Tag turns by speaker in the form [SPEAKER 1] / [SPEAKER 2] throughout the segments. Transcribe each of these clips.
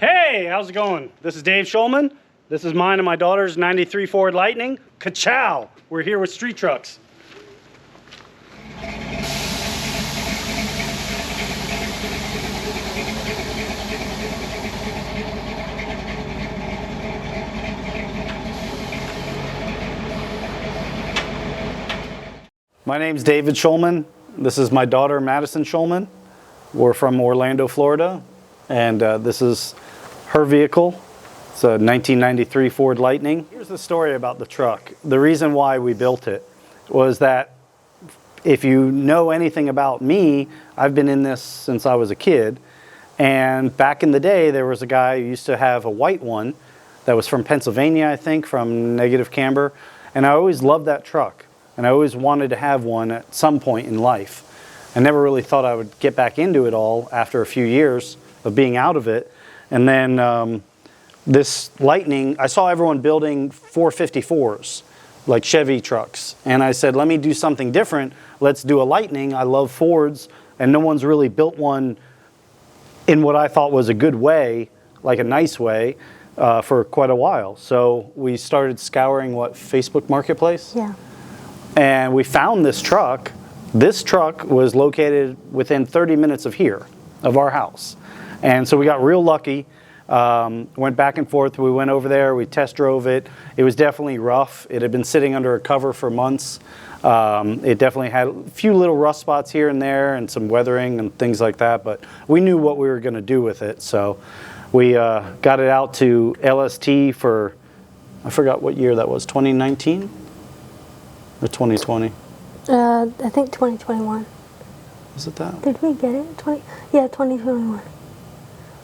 [SPEAKER 1] Hey, how's it going? This is Dave Shulman. This is mine and my daughter's 93 Ford Lightning. Ka-chow! We're here with street trucks. My name's David Shulman. This is my daughter, Madison Shulman. We're from Orlando, Florida, and this is her vehicle. It's a 1993 Ford Lightning. Here's the story about the truck. The reason why we built it was that if you know anything about me, I've been in this since I was a kid. And back in the day, there was a guy who used to have a white one that was from Pennsylvania, I think, from Negative Camber. And I always loved that truck. And I always wanted to have one at some point in life. I never really thought I would get back into it all after a few years of being out of it. And then this Lightning, I saw everyone building 454s, like Chevy trucks. And I said, let me do something different. Let's do a Lightning. I love Fords, and no one's really built one in what I thought was a good way, like a nice way, for quite a while. So we started scouring, Facebook Marketplace?
[SPEAKER 2] Yeah.
[SPEAKER 1] And we found this truck. This truck was located within 30 minutes of here, of our house. And so we got real lucky, went back and forth. We went over there, we test drove it. It was definitely rough. It had been sitting under a cover for months. It definitely had a few little rust spots here and there and some weathering and things like that, but we knew what we were gonna do with it. So we got it out to LST for, I forgot what year that was, 2019? Or 2020?
[SPEAKER 2] I think 2021.
[SPEAKER 1] Was it that?
[SPEAKER 2] Did we get it? Yeah, 2021.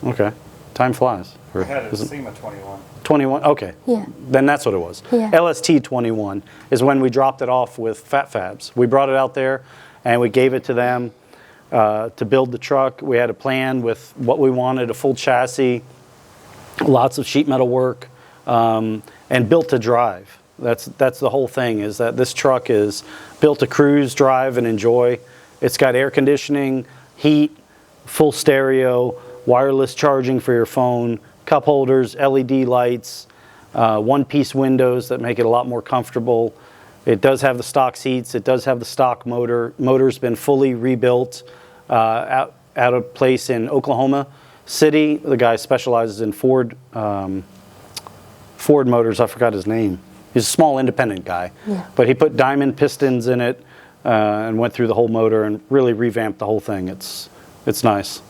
[SPEAKER 1] Okay. Time flies.
[SPEAKER 3] I had it SEMA 21.
[SPEAKER 1] 21? Okay.
[SPEAKER 2] Yeah.
[SPEAKER 1] Then that's what it was.
[SPEAKER 2] Yeah.
[SPEAKER 1] LST 21 is when we dropped it off with Fat Fabs. We brought it out there and we gave it to them to build the truck. We had a plan with what we wanted, a full chassis, lots of sheet metal work, and built to drive. That's the whole thing, is that this truck is built to cruise, drive, and enjoy. It's got air conditioning, heat, full stereo, wireless charging for your phone, cup holders, LED lights, one-piece windows that make it a lot more comfortable. It does have the stock seats. It does have the stock motor. Motor's been fully rebuilt out of a place in Oklahoma City. The guy specializes in Ford motors. I forgot his name. He's a small independent guy,
[SPEAKER 2] yeah.
[SPEAKER 1] But he put diamond pistons in it and went through the whole motor and really revamped the whole thing. It's nice.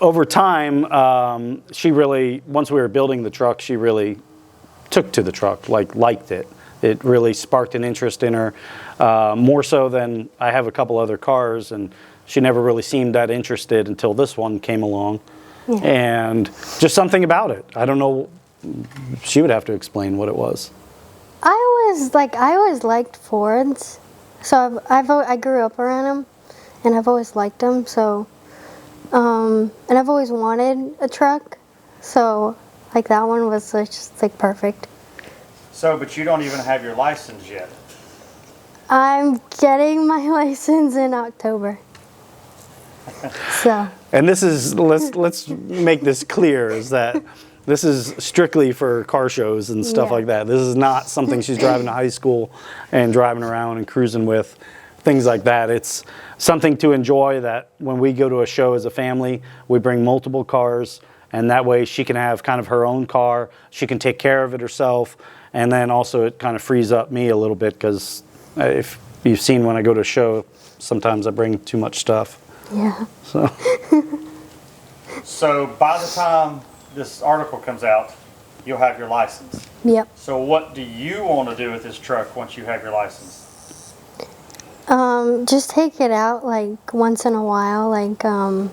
[SPEAKER 1] Over time, she really, once we were building the truck, she really took to the truck, liked it. It really sparked an interest in her, more so than I have a couple other cars, and she never really seemed that interested until this one came along. Yeah. And just something about it. I don't know. She would have to explain what it was.
[SPEAKER 2] I always liked Fords, so I grew up around them, and I've always liked them. So, and I've always wanted a truck, so that one was just perfect.
[SPEAKER 3] So, but you don't even have your license yet.
[SPEAKER 2] I'm getting my license in October. So.
[SPEAKER 1] And this is, let's make this clear, is that this is strictly for car shows and stuff like that. This is not something she's driving to high school and driving around and cruising with, things like that. It's something to enjoy, that when we go to a show as a family, we bring multiple cars, and that way she can have kind of her own car. She can take care of it herself, and then also it kind of frees up me a little bit, because if you've seen when I go to a show, sometimes I bring too much stuff.
[SPEAKER 2] Yeah.
[SPEAKER 3] So by the time this article comes out, you'll have your license.
[SPEAKER 2] Yep.
[SPEAKER 3] So what do you want to do with this truck once you have your license?
[SPEAKER 2] Just take it out once in a while, like on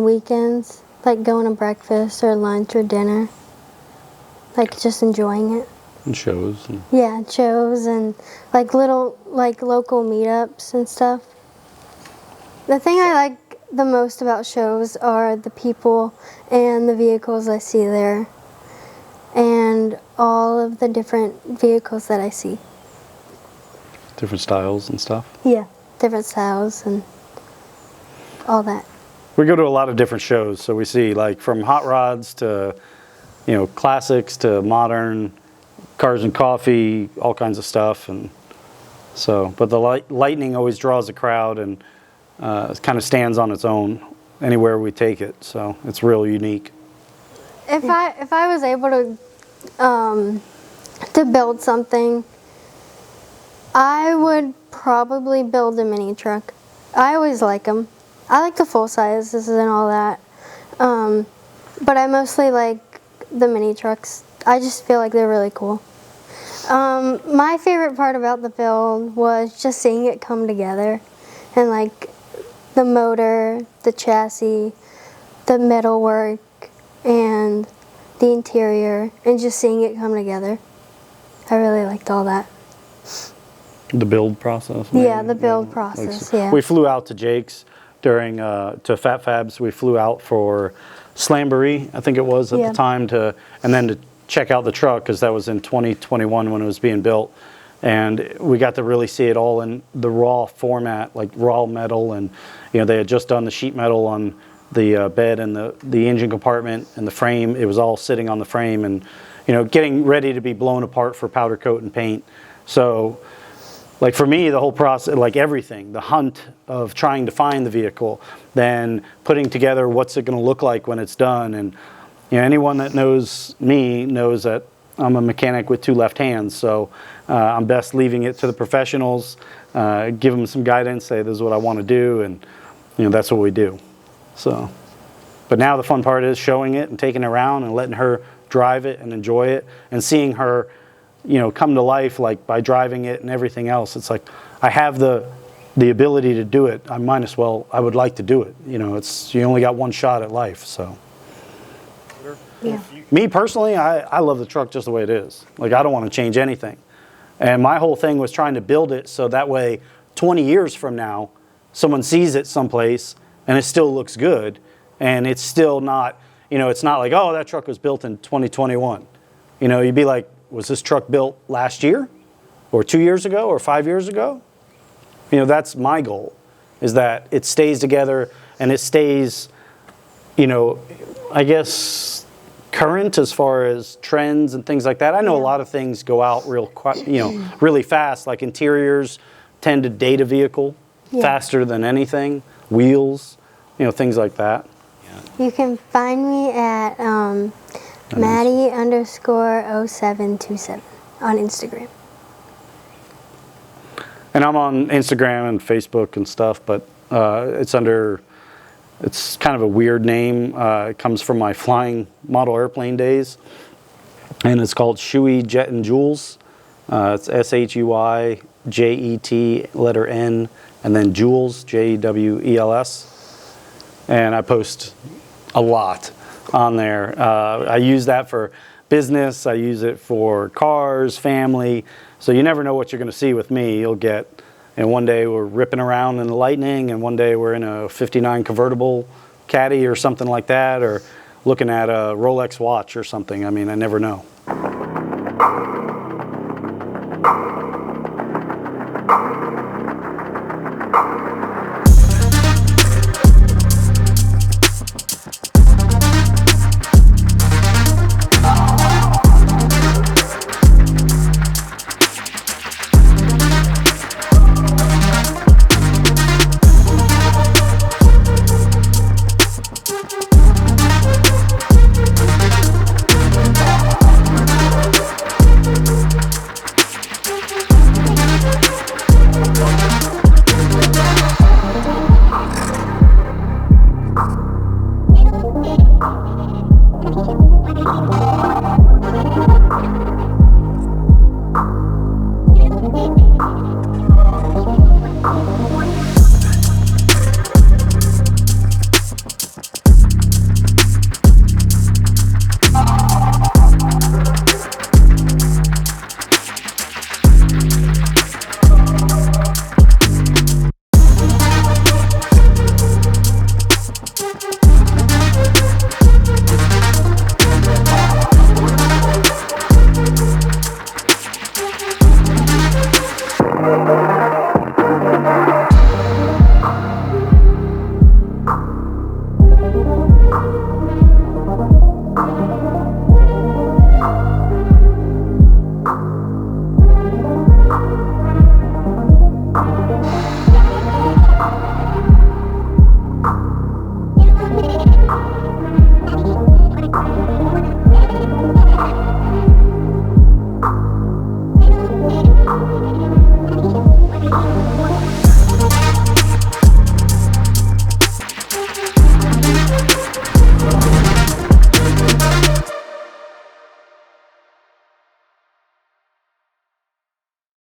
[SPEAKER 2] weekends, going to breakfast or lunch or dinner, just enjoying it.
[SPEAKER 1] And shows.
[SPEAKER 2] Yeah, shows and little local meetups and stuff. The thing I like the most about shows are the people and the vehicles I see there, and all of the different vehicles that I see.
[SPEAKER 1] Different styles and stuff?
[SPEAKER 2] Yeah, different styles and all that.
[SPEAKER 1] We go to a lot of different shows, so we see like from hot rods to, you know, classics to modern, cars and coffee, all kinds of stuff. And so, but the lightning always draws a crowd and it kind of stands on its own anywhere we take it. So it's real unique.
[SPEAKER 2] If I was able to build something, I would probably build a mini truck. I always like them. I like the full sizes and all that, but I mostly like the mini trucks. I just feel like they're really cool. My favorite part about the build was just seeing it come together, and like the motor, the chassis, the metalwork, and the interior, and just seeing it come together. I really liked all that.
[SPEAKER 1] The build process.
[SPEAKER 2] Yeah, the build process. Yeah.
[SPEAKER 1] We flew out to Jake's during to Fat Fabs. We flew out for Slamboree, I think it was at the time, and then to check out the truck, because that was in 2021 when it was being built, and we got to really see it all in the raw format, like raw metal, and you know they had just done the sheet metal on the bed and the engine compartment and the frame. It was all sitting on the frame and you know getting ready to be blown apart for powder coat and paint. So like for me, the whole process, like everything, the hunt of trying to find the vehicle, then putting together what's it going to look like when it's done. And you know, anyone that knows me knows that I'm a mechanic with two left hands. So I'm best leaving it to the professionals, give them some guidance, say this is what I want to do, and you know that's what we do. So, but now the fun part is showing it and taking it around and letting her drive it and enjoy it and seeing her, you know, come to life like by driving it and everything else. It's like I have the ability to do it. I might as well. I would like to do it. You know, it's you only got one shot at life. So,
[SPEAKER 2] Yeah.
[SPEAKER 1] me personally, I love the truck just the way it is. Like I don't want to change anything. And my whole thing was trying to build it so that way, 20 years from now, someone sees it someplace and it still looks good, and it's still not. You know, it's not like oh that truck was built in 2021. You know, you'd be like, was this truck built last year or 2 years ago or 5 years ago? You know, that's my goal, is that it stays together and it stays, you know, I guess current as far as trends and things like that. I know a lot of things go out really fast, like interiors tend to date a vehicle faster than anything, wheels, you know, things like that.
[SPEAKER 2] You can find me at Maddie_0727 on Instagram.
[SPEAKER 1] And I'm on Instagram and Facebook and stuff, but it's kind of a weird name. It comes from my flying model airplane days, and it's called Shuey Jet and Jules. It's SHUYJET letter N and then Jules, JWELS. And I post a lot on there. I use that for business. I use it for cars, family. So you never know what you're going to see with me. You'll get, and one day we're ripping around in the Lightning, and one day we're in a 59 convertible Caddy or something like that, or looking at a Rolex watch or something. I mean, I never know.